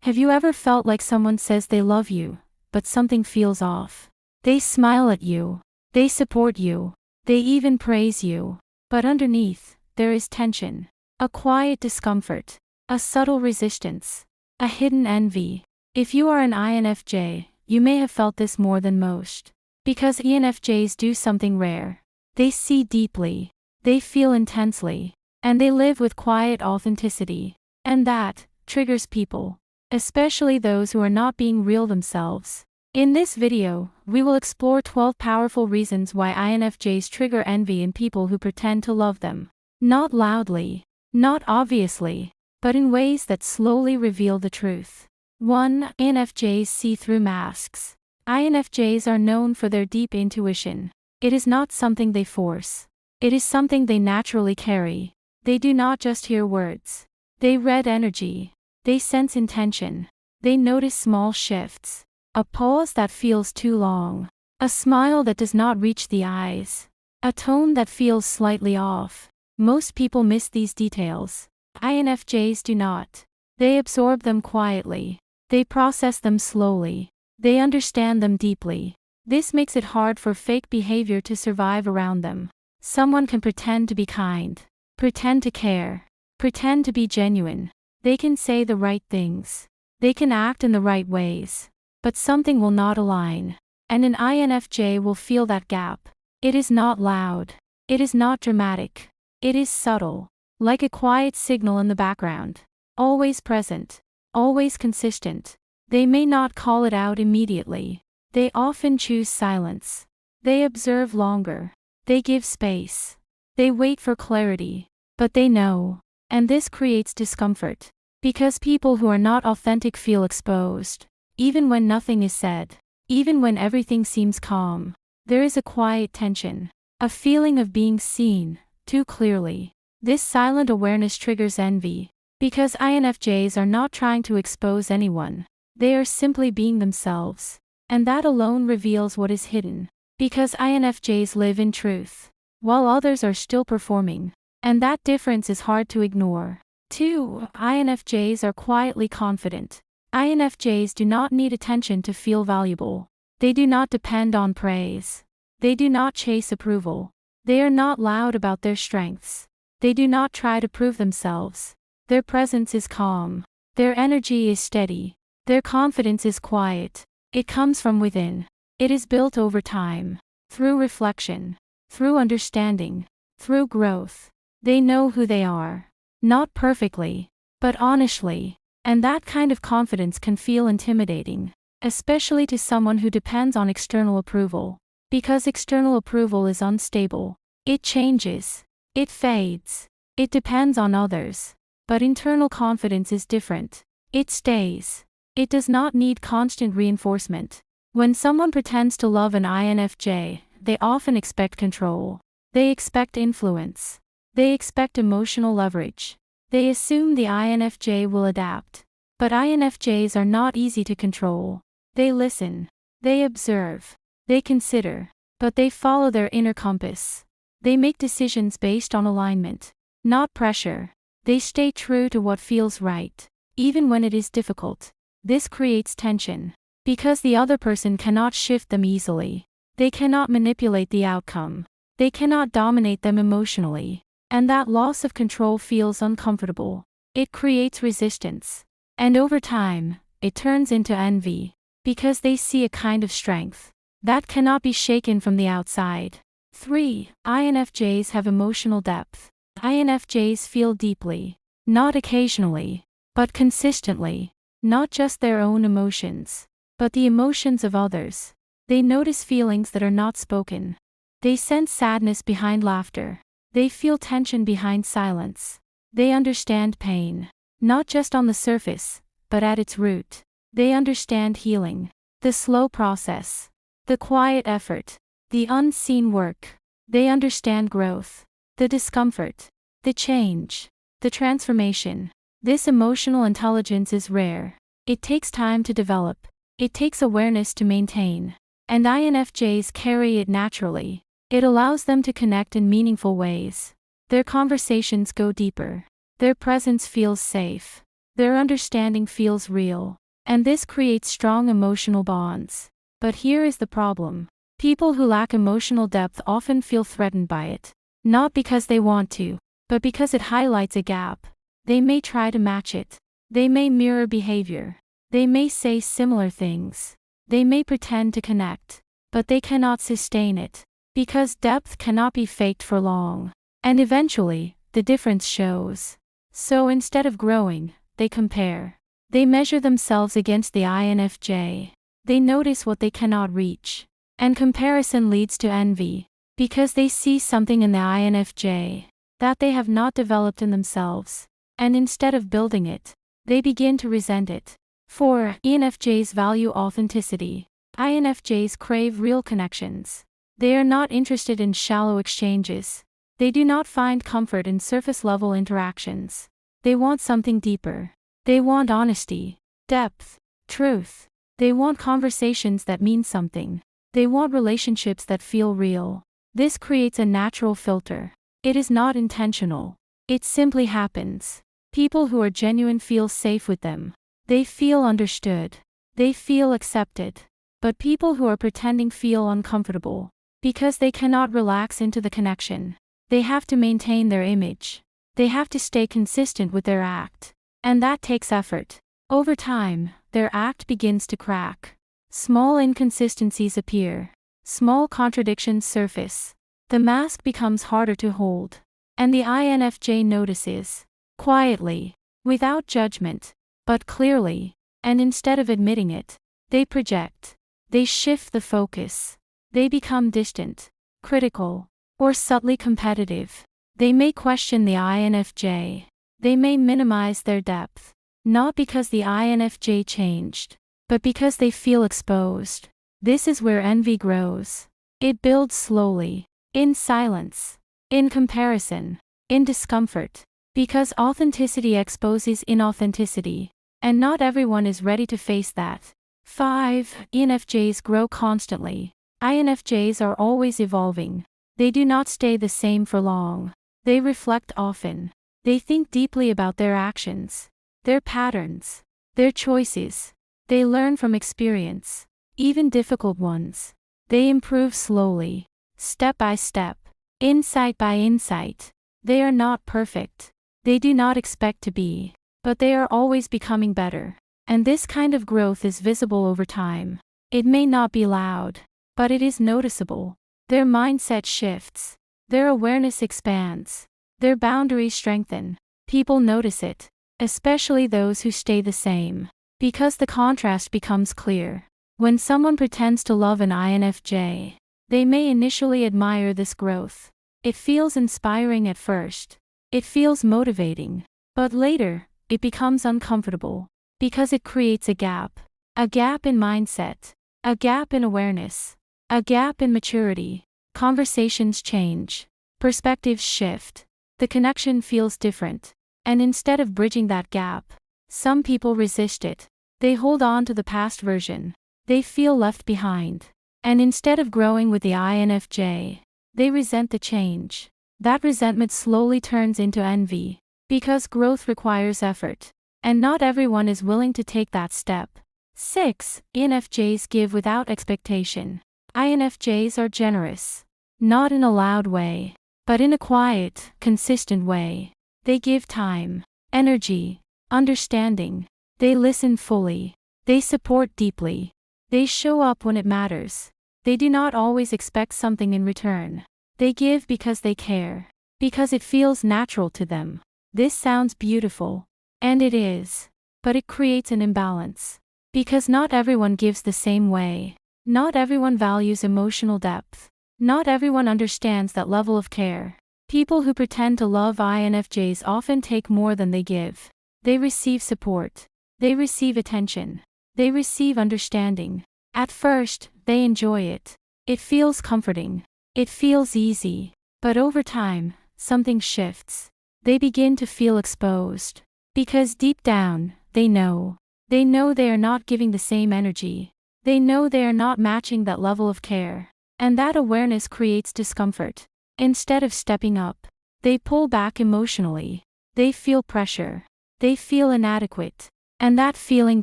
Have you ever felt like someone says they love you, but something feels off? They smile at you. They support you. They even praise you. But underneath, there is tension. A quiet discomfort. A subtle resistance. A hidden envy. If you are an INFJ, you may have felt this more than most. Because INFJs do something rare. They see deeply. They feel intensely. And they live with quiet authenticity. And that triggers people. Especially those who are not being real themselves. In this video, we will explore 12 powerful reasons why INFJs trigger envy in people who pretend to love them. Not loudly, not obviously, but in ways that slowly reveal the truth. 1. INFJs see through masks. INFJs are known for their deep intuition. It is not something they force. It is something they naturally carry. They do not just hear words. They read energy. They sense intention. They notice small shifts. A pause that feels too long. A smile that does not reach the eyes. A tone that feels slightly off. Most people miss these details. INFJs do not. They absorb them quietly. They process them slowly. They understand them deeply. This makes it hard for fake behavior to survive around them. Someone can pretend to be kind, pretend to care, pretend to be genuine. They can say the right things. They can act in the right ways. But something will not align. And an INFJ will feel that gap. It is not loud. It is not dramatic. It is subtle. Like a quiet signal in the background. Always present. Always consistent. They may not call it out immediately. They often choose silence. They observe longer. They give space. They wait for clarity. But they know. And this creates discomfort. Because people who are not authentic feel exposed. Even when nothing is said. Even when everything seems calm. There is a quiet tension. A feeling of being seen, too clearly. This silent awareness triggers envy. Because INFJs are not trying to expose anyone. They are simply being themselves. And that alone reveals what is hidden. Because INFJs live in truth. While others are still performing. And that difference is hard to ignore. 2. INFJs are quietly confident. INFJs do not need attention to feel valuable. They do not depend on praise. They do not chase approval. They are not loud about their strengths. They do not try to prove themselves. Their presence is calm. Their energy is steady. Their confidence is quiet. It comes from within. It is built over time. Through reflection. Through understanding. Through growth. They know who they are. Not perfectly, but honestly. And that kind of confidence can feel intimidating. Especially to someone who depends on external approval. Because external approval is unstable. It changes. It fades. It depends on others. But internal confidence is different. It stays. It does not need constant reinforcement. When someone pretends to love an INFJ, they often expect control. They expect influence. They expect emotional leverage. They assume the INFJ will adapt. But INFJs are not easy to control. They listen. They observe. They consider. But they follow their inner compass. They make decisions based on alignment, not pressure. They stay true to what feels right, even when it is difficult. This creates tension. Because the other person cannot shift them easily. They cannot manipulate the outcome. They cannot dominate them emotionally. And that loss of control feels uncomfortable. It creates resistance. And over time, it turns into envy. Because they see a kind of strength that cannot be shaken from the outside. 3. INFJs have emotional depth. INFJs feel deeply. Not occasionally, but consistently. Not just their own emotions, but the emotions of others. They notice feelings that are not spoken. They sense sadness behind laughter. They feel tension behind silence. They understand pain. Not just on the surface, but at its root. They understand healing. The slow process. The quiet effort. The unseen work. They understand growth. The discomfort. The change. The transformation. This emotional intelligence is rare. It takes time to develop. It takes awareness to maintain. And INFJs carry it naturally. It allows them to connect in meaningful ways. Their conversations go deeper. Their presence feels safe. Their understanding feels real. And this creates strong emotional bonds. But here is the problem. People who lack emotional depth often feel threatened by it. Not because they want to, but because it highlights a gap. They may try to match it. They may mirror behavior. They may say similar things. They may pretend to connect. But they cannot sustain it. Because depth cannot be faked for long. And eventually, the difference shows. So instead of growing, they compare. They measure themselves against the INFJ. They notice what they cannot reach. And comparison leads to envy. Because they see something in the INFJ that they have not developed in themselves. And instead of building it, they begin to resent it. 4. ENFJs value authenticity. INFJs crave real connections. They are not interested in shallow exchanges. They do not find comfort in surface-level interactions. They want something deeper. They want honesty, depth, truth. They want conversations that mean something. They want relationships that feel real. This creates a natural filter. It is not intentional. It simply happens. People who are genuine feel safe with them. They feel understood. They feel accepted. But people who are pretending feel uncomfortable. Because they cannot relax into the connection. They have to maintain their image. They have to stay consistent with their act. And that takes effort. Over time, their act begins to crack. Small inconsistencies appear. Small contradictions surface. The mask becomes harder to hold. And the INFJ notices. Quietly. Without judgment. But clearly. And instead of admitting it, they project. They shift the focus. They become distant, critical, or subtly competitive. They may question the INFJ. They may minimize their depth. Not because the INFJ changed, but because they feel exposed. This is where envy grows. It builds slowly, in silence, in comparison, in discomfort. Because authenticity exposes inauthenticity. And not everyone is ready to face that. 5. ENFJs grow constantly. INFJs are always evolving. They do not stay the same for long. They reflect often. They think deeply about their actions, their patterns, their choices. They learn from experience, even difficult ones. They improve slowly, step by step, insight by insight. They are not perfect. They do not expect to be, but they are always becoming better. And this kind of growth is visible over time. It may not be loud, but it is noticeable. Their mindset shifts. Their awareness expands. Their boundaries strengthen. People notice it, especially those who stay the same. Because the contrast becomes clear. When someone pretends to love an INFJ, they may initially admire this growth. It feels inspiring at first. It feels motivating. But later, it becomes uncomfortable. Because it creates a gap. A gap in mindset. A gap in awareness. A gap in maturity. Conversations change. Perspectives shift. The connection feels different. And instead of bridging that gap, some people resist it. They hold on to the past version. They feel left behind. And instead of growing with the INFJ, they resent the change. That resentment slowly turns into envy. Because growth requires effort. And not everyone is willing to take that step. 6. INFJs give without expectation. INFJs are generous. Not in a loud way, but in a quiet, consistent way. They give time, energy, understanding. They listen fully. They support deeply. They show up when it matters. They do not always expect something in return. They give because they care. Because it feels natural to them. This sounds beautiful. And it is. But it creates an imbalance. Because not everyone gives the same way. Not everyone values emotional depth. Not everyone understands that level of care. People who pretend to love INFJs often take more than they give. They receive support. They receive attention. They receive understanding. At first, they enjoy it. It feels comforting. It feels easy. But over time, something shifts. They begin to feel exposed. Because deep down, they know. They know they are not giving the same energy. They know they are not matching that level of care. And that awareness creates discomfort. Instead of stepping up, they pull back emotionally. They feel pressure. they feel inadequate. And that feeling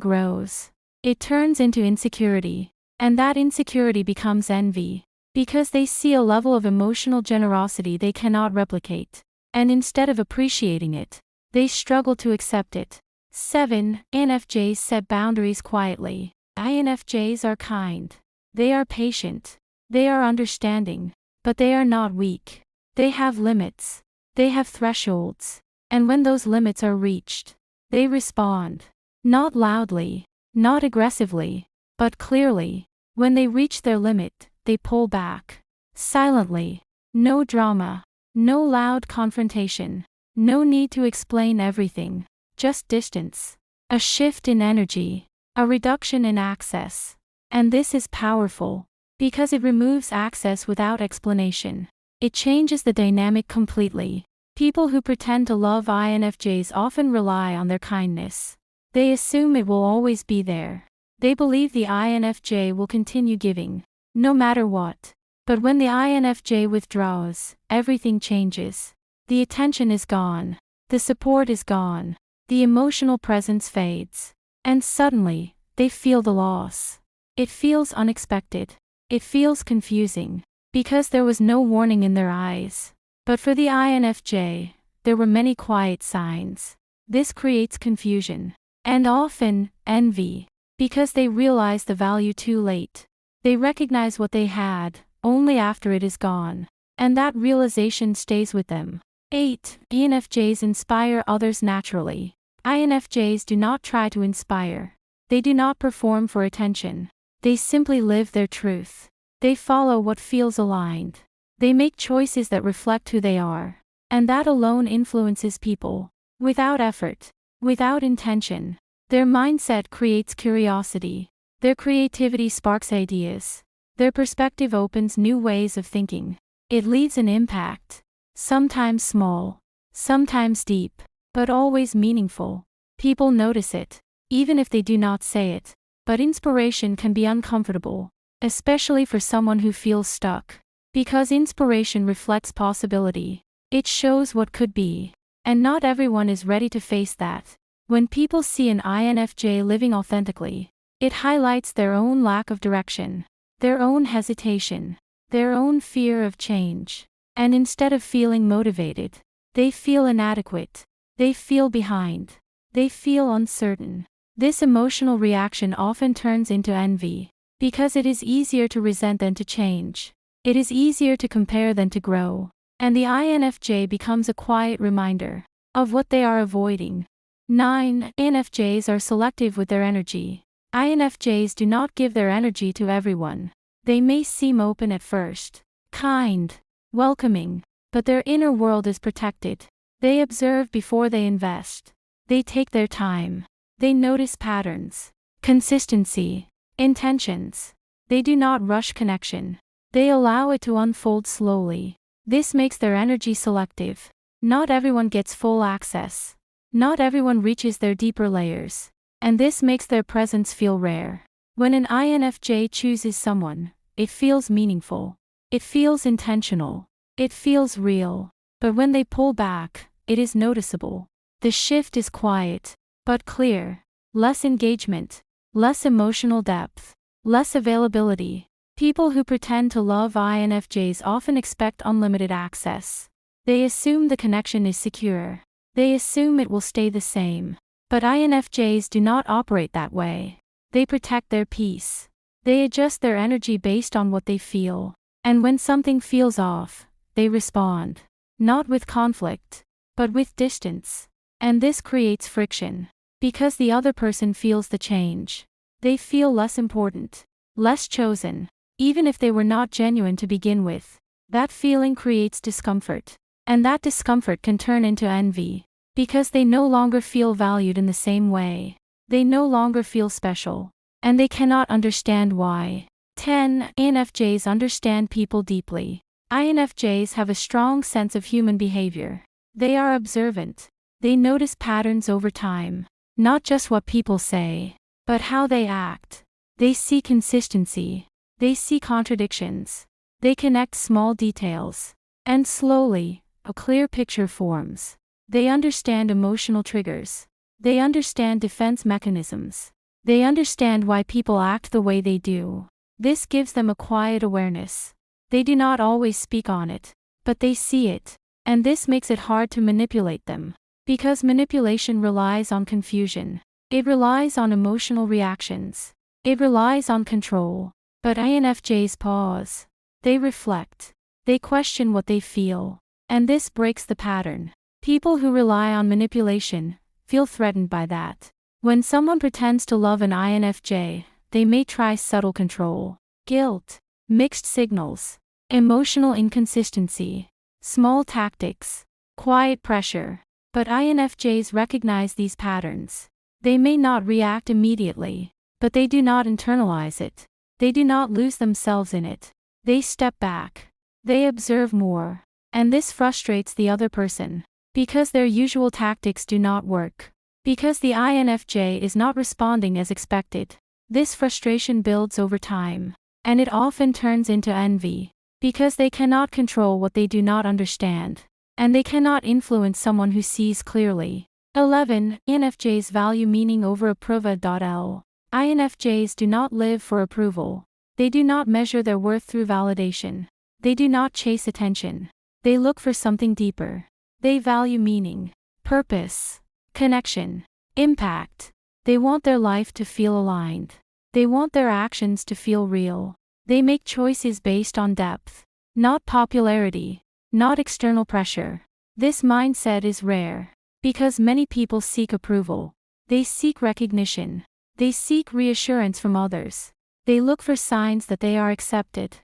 grows. It turns into insecurity. And that insecurity becomes envy. Because they see a level of emotional generosity they cannot replicate. And instead of appreciating it, they struggle to accept it. 7. INFJs set boundaries quietly. INFJs are kind. They are patient. They are understanding. But they are not weak. They have limits. They have thresholds. And when those limits are reached, they respond. Not loudly, not aggressively, but clearly. When they reach their limit, they pull back. Silently. No drama. No loud confrontation. No need to explain everything. Just distance. A shift in energy. A reduction in access. And this is powerful. Because it removes access without explanation. It changes the dynamic completely. People who pretend to love INFJs often rely on their kindness. They assume it will always be there. They believe the INFJ will continue giving, no matter what. But when the INFJ withdraws, everything changes. The attention is gone. The support is gone. The emotional presence fades. And suddenly, they feel the loss. It feels unexpected. It feels confusing. Because there was no warning in their eyes. But for the INFJ, there were many quiet signs. This creates confusion. And often, envy. Because they realize the value too late. They recognize what they had, only after it is gone. And that realization stays with them. 8. INFJs inspire others naturally. INFJs do not try to inspire. They do not perform for attention. They simply live their truth. They follow what feels aligned. They make choices that reflect who they are. And that alone influences people. Without effort. Without intention. Their mindset creates curiosity. Their creativity sparks ideas. Their perspective opens new ways of thinking. It leaves an impact. Sometimes small. Sometimes deep. But always meaningful. People notice it. Even if they do not say it. But inspiration can be uncomfortable. Especially for someone who feels stuck. Because inspiration reflects possibility. It shows what could be. And not everyone is ready to face that. When people see an INFJ living authentically, it highlights their own lack of direction, their own hesitation, their own fear of change. And instead of feeling motivated, they feel inadequate. They feel behind. They feel uncertain. This emotional reaction often turns into envy. Because it is easier to resent than to change. It is easier to compare than to grow. And the INFJ becomes a quiet reminder of what they are avoiding. 9. INFJs are selective with their energy. INFJs do not give their energy to everyone. They may seem open at first, kind, welcoming, but their inner world is protected. They observe before they invest. They take their time. They notice patterns, consistency, intentions. They do not rush connection. They allow it to unfold slowly. This makes their energy selective. Not everyone gets full access. Not everyone reaches their deeper layers. And this makes their presence feel rare. When an INFJ chooses someone, it feels meaningful. It feels intentional. It feels real. But when they pull back, it is noticeable. The shift is quiet, but clear. Less engagement. Less emotional depth. Less availability. People who pretend to love INFJs often expect unlimited access. They assume the connection is secure. They assume it will stay the same. But INFJs do not operate that way. They protect their peace. They adjust their energy based on what they feel. And when something feels off, they respond. Not with conflict, but with distance. And this creates friction. Because the other person feels the change. They feel less important. Less chosen. Even if they were not genuine to begin with. That feeling creates discomfort. And that discomfort can turn into envy. Because they no longer feel valued in the same way. They no longer feel special. And they cannot understand why. 10. INFJs understand people deeply. INFJs have a strong sense of human behavior. They are observant. They notice patterns over time. Not just what people say, but how they act. They see consistency. They see contradictions. They connect small details. And slowly, a clear picture forms. They understand emotional triggers. They understand defense mechanisms. They understand why people act the way they do. This gives them a quiet awareness. They do not always speak on it, but they see it. And this makes it hard to manipulate them. Because manipulation relies on confusion. It relies on emotional reactions. It relies on control. But INFJs pause. They reflect. They question what they feel. And this breaks the pattern. People who rely on manipulation feel threatened by that. When someone pretends to love an INFJ, they may try subtle control, guilt, mixed signals, emotional inconsistency, small tactics, quiet pressure. But INFJs recognize these patterns. They may not react immediately, but they do not internalize it. They do not lose themselves in it. They step back. They observe more. And this frustrates the other person. Because their usual tactics do not work. Because the INFJ is not responding as expected. This frustration builds over time. And it often turns into envy. Because they cannot control what they do not understand. And they cannot influence someone who sees clearly. 11. INFJs value meaning over approval. INFJs do not live for approval. They do not measure their worth through validation. They do not chase attention. They look for something deeper. They value meaning, purpose, connection, impact. They want their life to feel aligned. They want their actions to feel real. They make choices based on depth, not popularity, not external pressure. This mindset is rare. Because many people seek approval. They seek recognition. They seek reassurance from others. They look for signs that they are accepted.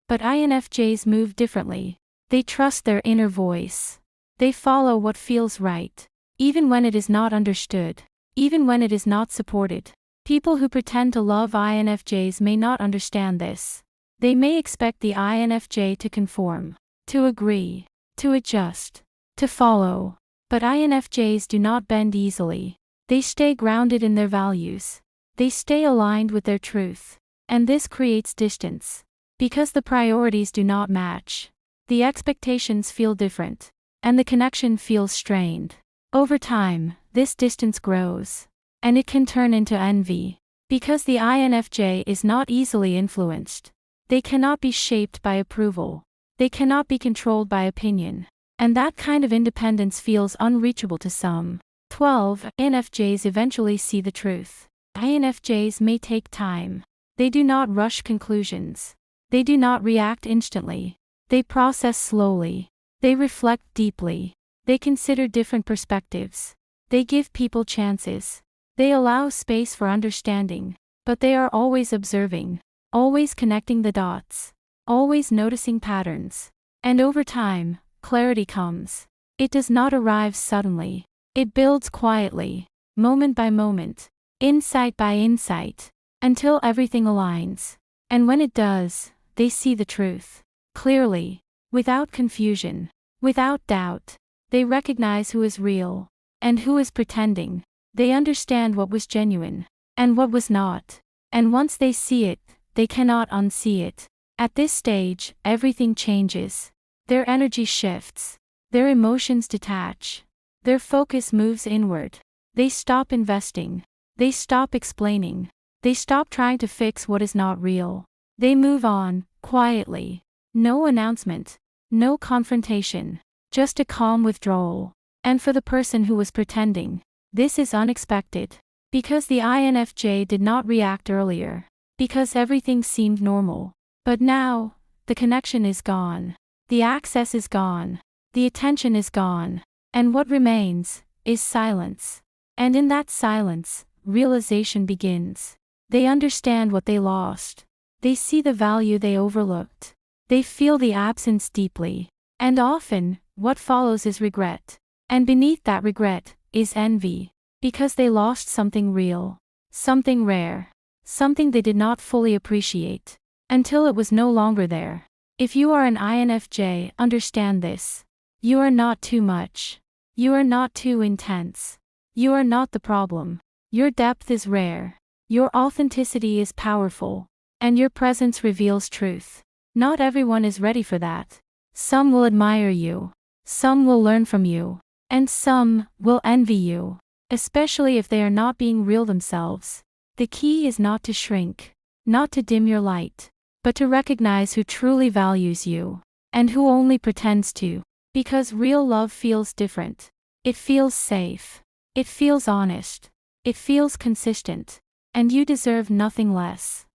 But INFJs move differently. They trust their inner voice. They follow what feels right, even when it is not understood, even when it is not supported. People who pretend to love INFJs may not understand this. They may expect the INFJ to conform, to agree, to adjust, to follow. But INFJs do not bend easily. They stay grounded in their values. They stay aligned with their truth. And this creates distance. Because the priorities do not match. The expectations feel different. And the connection feels strained. Over time, this distance grows. And it can turn into envy. Because the INFJ is not easily influenced. They cannot be shaped by approval. They cannot be controlled by opinion. And that kind of independence feels unreachable to some. 12. INFJs eventually see the truth. INFJs may take time. They do not rush conclusions. They do not react instantly. They process slowly. They reflect deeply. They consider different perspectives. They give people chances. They allow space for understanding. But they are always observing. Always connecting the dots. Always noticing patterns. And over time, clarity comes. It does not arrive suddenly. It builds quietly, moment by moment, insight by insight, until everything aligns. And when it does, they see the truth clearly, without confusion, without doubt. They recognize who is real and who is pretending. They understand what was genuine and what was not. And once they see it, they cannot unsee it. At this stage, everything changes. Their energy shifts. Their emotions detach. Their focus moves inward. They stop investing. They stop explaining. They stop trying to fix what is not real. They move on, quietly. No announcement. No confrontation. Just a calm withdrawal. And for the person who was pretending, this is unexpected. Because the INFJ did not react earlier. Because everything seemed normal. But now, the connection is gone. The access is gone. The attention is gone. And what remains is silence. And in that silence, realization begins. They understand what they lost. They see the value they overlooked. They feel the absence deeply. And often, what follows is regret. And beneath that regret is envy. Because they lost something real. Something rare. Something they did not fully appreciate. Until it was no longer there. If you are an INFJ, understand this. You are not too much. You are not too intense. You are not the problem. Your depth is rare. Your authenticity is powerful. And your presence reveals truth. Not everyone is ready for that. Some will admire you. Some will learn from you. And some will envy you. especially if they are not being real themselves. The key is not to shrink, not to dim your light, but to recognize who truly values you, and who only pretends to. Because real love feels different. It feels safe. It feels honest. It feels consistent. And you deserve nothing less.